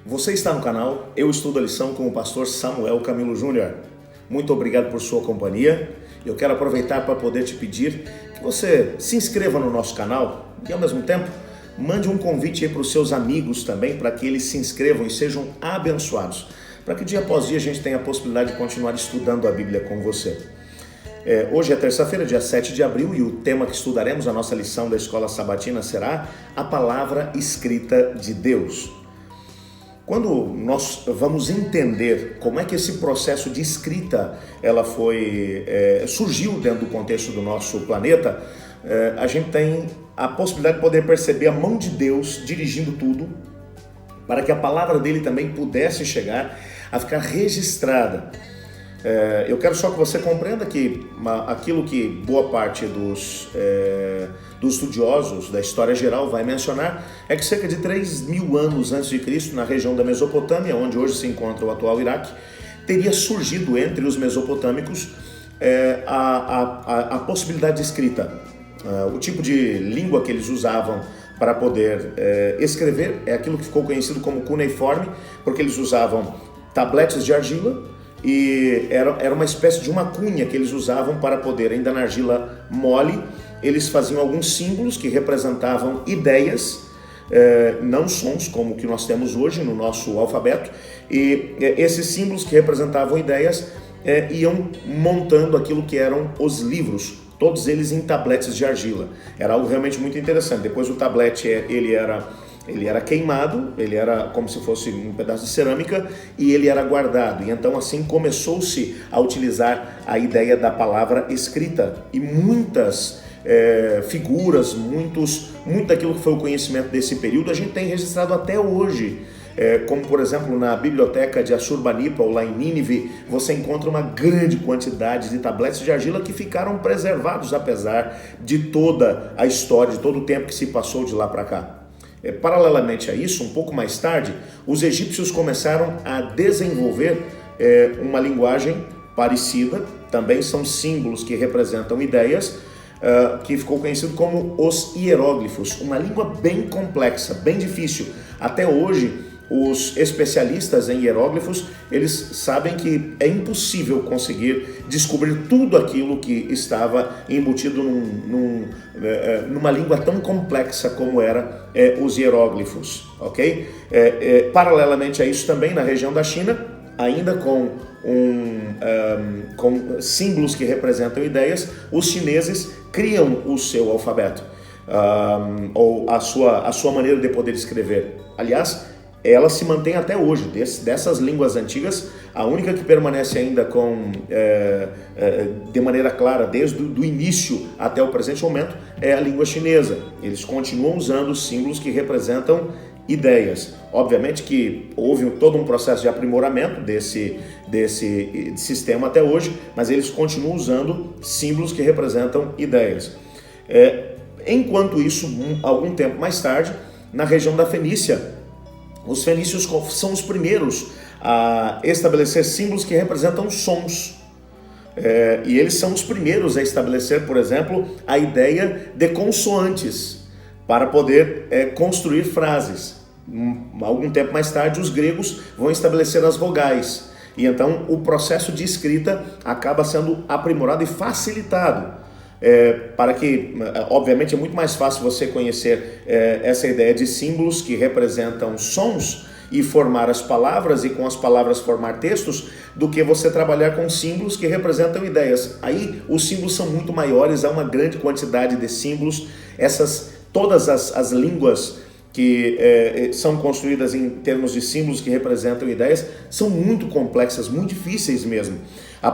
Você está no canal Eu Estudo a Lição com o pastor Samuel Camilo Júnior. Muito obrigado por sua companhia. Eu quero aproveitar para poder te pedir que você se inscreva no nosso canal e, ao mesmo tempo, mande um convite aí para os seus amigos também, para que eles se inscrevam e sejam abençoados, para que dia após dia a gente tenha a possibilidade de continuar estudando a Bíblia com você. Hoje é terça-feira, dia 7 de abril, e o tema que estudaremos, a nossa lição da Escola Sabatina, será a Palavra Escrita de Deus. Quando nós vamos entender como é que esse processo de escrita surgiu dentro do contexto do nosso planeta, a gente tem a possibilidade de poder perceber a mão de Deus dirigindo tudo, para que a palavra dele também pudesse chegar a ficar registrada. Eu quero só que você compreenda que aquilo que boa parte dos estudiosos da história geral vai mencionar é que cerca de 3.000 anos antes de Cristo, na região da Mesopotâmia, onde hoje se encontra o atual Iraque, teria surgido entre os mesopotâmicos a possibilidade de escrita. O tipo de língua que eles usavam para poder escrever é aquilo que ficou conhecido como cuneiforme, porque eles usavam tabletes de argila, e era uma espécie de uma cunha que eles usavam para poder, ainda na argila mole, eles faziam alguns símbolos que representavam ideias, não sons como o que nós temos hoje no nosso alfabeto, e esses símbolos que representavam ideias iam montando aquilo que eram os livros, todos eles em tabletes de argila. Era algo realmente muito interessante. Depois o tablete ele era queimado, ele era como se fosse um pedaço de cerâmica e ele era guardado. E então assim começou-se a utilizar a ideia da palavra escrita. E muitas figuras, muito daquilo que foi o conhecimento desse período a gente tem registrado até hoje. Como por exemplo na biblioteca de Assurbanipal, lá em Nínive, você encontra uma grande quantidade de tabletes de argila que ficaram preservados apesar de toda a história, de todo o tempo que se passou de lá para cá. Paralelamente a isso, um pouco mais tarde, os egípcios começaram a desenvolver uma linguagem parecida, também são símbolos que representam ideias, que ficou conhecido como os hieróglifos, uma língua bem complexa, bem difícil. Até hoje, os especialistas em hieróglifos, eles sabem que é impossível conseguir descobrir tudo aquilo que estava embutido numa língua tão complexa como era os hieróglifos, ok? Paralelamente a isso também, na região da China, ainda com símbolos que representam ideias, os chineses criam o seu alfabeto, ou a sua maneira de poder escrever. Aliás, ela se mantém até hoje. Dessas línguas antigas, a única que permanece ainda de maneira clara desde o início até o presente momento é a língua chinesa. Eles continuam usando símbolos que representam ideias. Obviamente que houve todo um processo de aprimoramento desse sistema até hoje, mas eles continuam usando símbolos que representam ideias. Enquanto isso, algum tempo mais tarde, na região da Fenícia, os fenícios são os primeiros a estabelecer símbolos que representam sons. E eles são os primeiros a estabelecer, por exemplo, a ideia de consoantes para poder construir frases. Algum tempo mais tarde, os gregos vão estabelecer as vogais. E então o processo de escrita acaba sendo aprimorado e facilitado. Para que, obviamente, é muito mais fácil você conhecer essa ideia de símbolos que representam sons e formar as palavras, e com as palavras formar textos, do que você trabalhar com símbolos que representam ideias. Aí os símbolos são muito maiores, há uma grande quantidade de símbolos. Todas as línguas que são construídas em termos de símbolos que representam ideias são muito complexas, muito difíceis mesmo.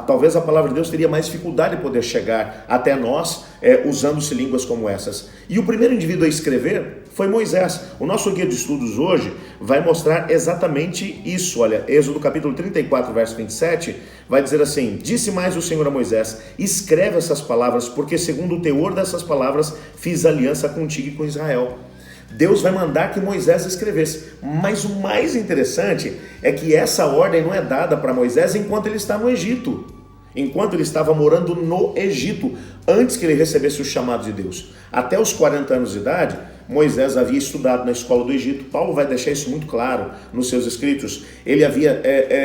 Talvez a palavra de Deus teria mais dificuldade de poder chegar até nós usando-se línguas como essas. E o primeiro indivíduo a escrever foi Moisés. O nosso guia de estudos hoje vai mostrar exatamente isso. Olha, Êxodo capítulo 34, verso 27, vai dizer assim: Disse mais o Senhor a Moisés: Escreve essas palavras, porque segundo o teor dessas palavras fiz aliança contigo e com Israel. Deus vai mandar que Moisés escrevesse. Mas o mais interessante é que essa ordem não é dada para Moisés enquanto ele está no Egito. enquanto ele estava morando no Egito, antes que ele recebesse o chamado de Deus. Até os 40 anos de idade, Moisés havia estudado na escola do Egito. Paulo vai deixar isso muito claro nos seus escritos. Ele havia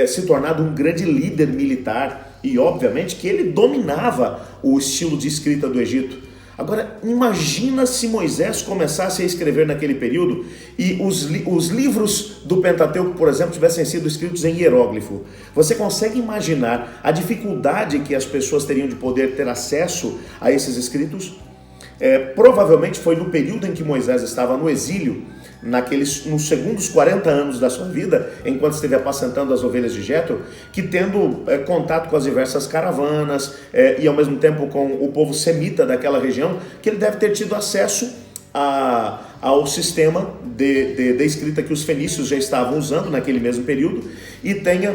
se tornado um grande líder militar e, obviamente, que ele dominava o estilo de escrita do Egito. Agora, imagina se Moisés começasse a escrever naquele período e os livros do Pentateuco, por exemplo, tivessem sido escritos em hieróglifo. Você consegue imaginar a dificuldade que as pessoas teriam de poder ter acesso a esses escritos? Provavelmente foi no período em que Moisés estava no exílio, nos segundos 40 anos da sua vida, enquanto esteve apacentando as ovelhas de Jetro, que tendo contato com as diversas caravanas e ao mesmo tempo com o povo semita daquela região, que ele deve ter tido acesso ao sistema de escrita que os fenícios já estavam usando naquele mesmo período e tenha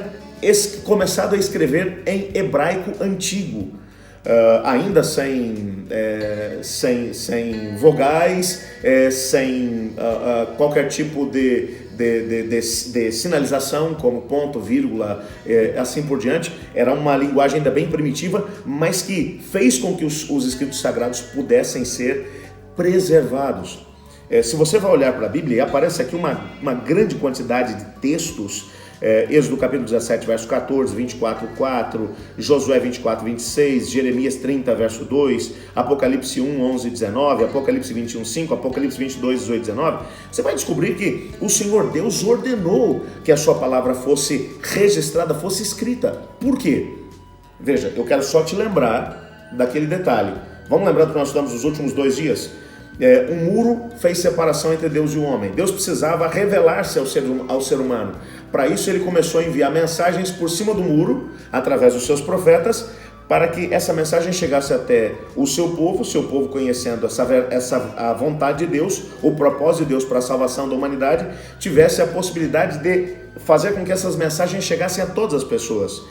começado a escrever em hebraico antigo. Ainda sem vogais, sem qualquer tipo de sinalização, como ponto, vírgula, assim por diante. Era uma linguagem ainda bem primitiva, mas que fez com que os escritos sagrados pudessem ser preservados. Se você vai olhar para a Bíblia, aparece aqui uma grande quantidade de textos. Êxodo capítulo 17, verso 14, 24, 4, Josué 24, 26, Jeremias 30, verso 2, Apocalipse 1, 11, 19, Apocalipse 21, 5, Apocalipse 22, 18, 19. Você vai descobrir que o Senhor Deus ordenou que a sua palavra fosse registrada, fosse escrita. Por quê? Veja, eu quero só te lembrar daquele detalhe. Vamos lembrar do que nós estudamos nos últimos 2 dias? Um muro fez separação entre Deus e o homem. Deus precisava revelar-se ao ser humano. Para isso ele começou a enviar mensagens por cima do muro, através dos seus profetas, para que essa mensagem chegasse até o seu povo conhecendo a vontade de Deus, o propósito de Deus para a salvação da humanidade, tivesse a possibilidade de fazer com que essas mensagens chegassem a todas as pessoas.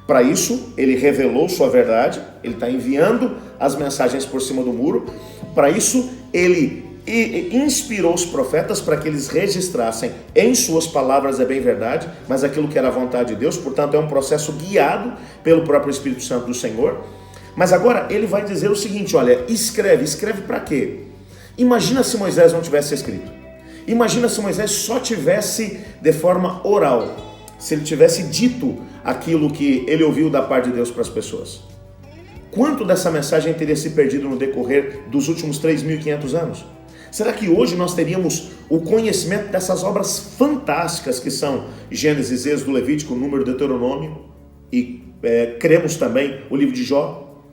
Para isso, ele revelou sua verdade, ele está enviando as mensagens por cima do muro. Para isso, ele inspirou os profetas para que eles registrassem em suas palavras, é bem verdade, mas aquilo que era a vontade de Deus. Portanto, é um processo guiado pelo próprio Espírito Santo do Senhor. Mas agora ele vai dizer o seguinte, olha, escreve para quê? Imagina se Moisés não tivesse escrito. Imagina se Moisés só tivesse de forma oral, se ele tivesse dito aquilo que ele ouviu da parte de Deus para as pessoas. Quanto dessa mensagem teria se perdido no decorrer dos últimos 3.500 anos? Será que hoje nós teríamos o conhecimento dessas obras fantásticas que são Gênesis, Êxodo, Levítico, Número, Deuteronômio e cremos também o livro de Jó?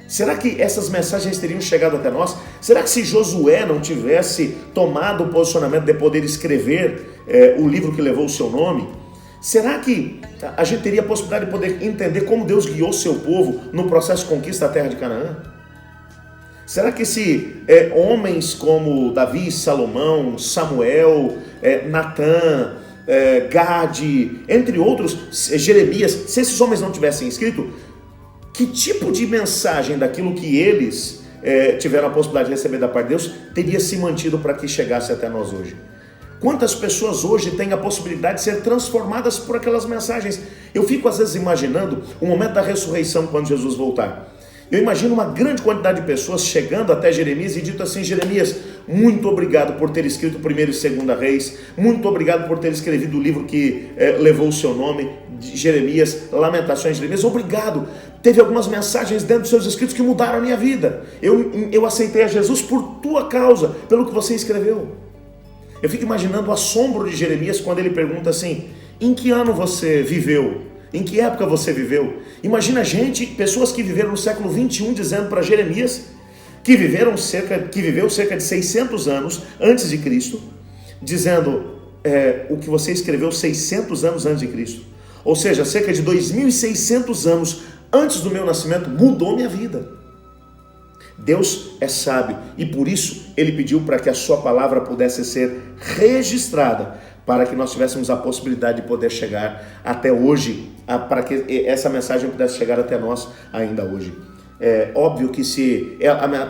Será que essas mensagens teriam chegado até nós? Será que se Josué não tivesse tomado o posicionamento de poder escrever o livro que levou o seu nome? Será que a gente teria a possibilidade de poder entender como Deus guiou seu povo no processo de conquista da terra de Canaã? Será que se homens como Davi, Salomão, Samuel, Natã, Gade, entre outros, Jeremias, se esses homens não tivessem escrito, que tipo de mensagem daquilo que eles tiveram a possibilidade de receber da parte de Deus teria se mantido para que chegasse até nós hoje? Quantas pessoas hoje têm a possibilidade de ser transformadas por aquelas mensagens? Eu fico às vezes imaginando o momento da ressurreição quando Jesus voltar. Eu imagino uma grande quantidade de pessoas chegando até Jeremias e dito assim, Jeremias, muito obrigado por ter escrito 1º e 2º Reis, muito obrigado por ter escrevido o livro que levou o seu nome, de Jeremias, Lamentações de Jeremias, obrigado. Teve algumas mensagens dentro dos seus escritos que mudaram a minha vida. Eu aceitei a Jesus por tua causa, pelo que você escreveu. Eu fico imaginando o assombro de Jeremias quando ele pergunta assim, em que ano você viveu? Em que época você viveu? Imagina pessoas que viveram no século 21 dizendo para Jeremias, que viveu cerca de 600 anos antes de Cristo, dizendo o que você escreveu 600 anos antes de Cristo. Ou seja, cerca de 2.600 anos antes do meu nascimento, mudou minha vida. Deus é sábio e por isso ele pediu para que a sua palavra pudesse ser registrada, para que nós tivéssemos a possibilidade de poder chegar até hoje, para que essa mensagem pudesse chegar até nós ainda hoje. É óbvio que se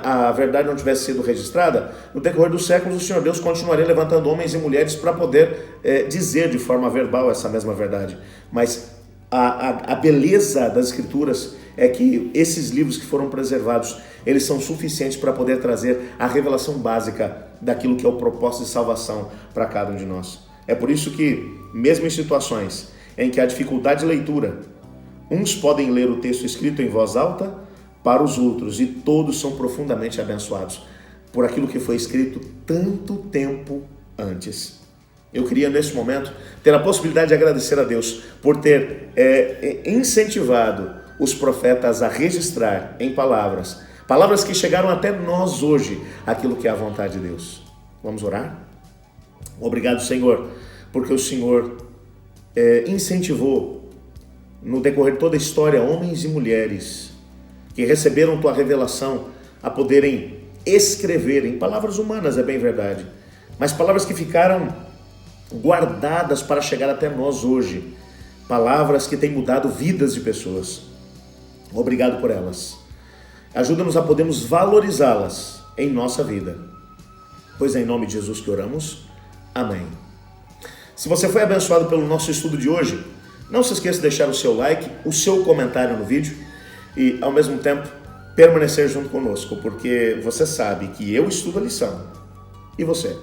a verdade não tivesse sido registrada, no decorrer dos séculos o Senhor Deus continuaria levantando homens e mulheres para poder dizer de forma verbal essa mesma verdade. Mas a beleza das Escrituras é que esses livros que foram preservados, eles são suficientes para poder trazer a revelação básica daquilo que é o propósito de salvação para cada um de nós. É por isso que, mesmo em situações em que há dificuldade de leitura, uns podem ler o texto escrito em voz alta para os outros, e todos são profundamente abençoados por aquilo que foi escrito tanto tempo antes. Eu queria, nesse momento, ter a possibilidade de agradecer a Deus por ter incentivado os profetas a registrar em palavras que chegaram até nós hoje, aquilo que é a vontade de Deus. Vamos orar? Obrigado, Senhor, porque o Senhor incentivou no decorrer de toda a história homens e mulheres que receberam Tua revelação a poderem escrever em palavras humanas, é bem verdade, mas palavras que ficaram guardadas para chegar até nós hoje, palavras que têm mudado vidas de pessoas. Obrigado por elas. Ajuda-nos a podermos valorizá-las em nossa vida. Pois é em nome de Jesus que oramos. Amém. Se você foi abençoado pelo nosso estudo de hoje, não se esqueça de deixar o seu like, o seu comentário no vídeo e, ao mesmo tempo, permanecer junto conosco, porque você sabe que eu estudo a lição. E você?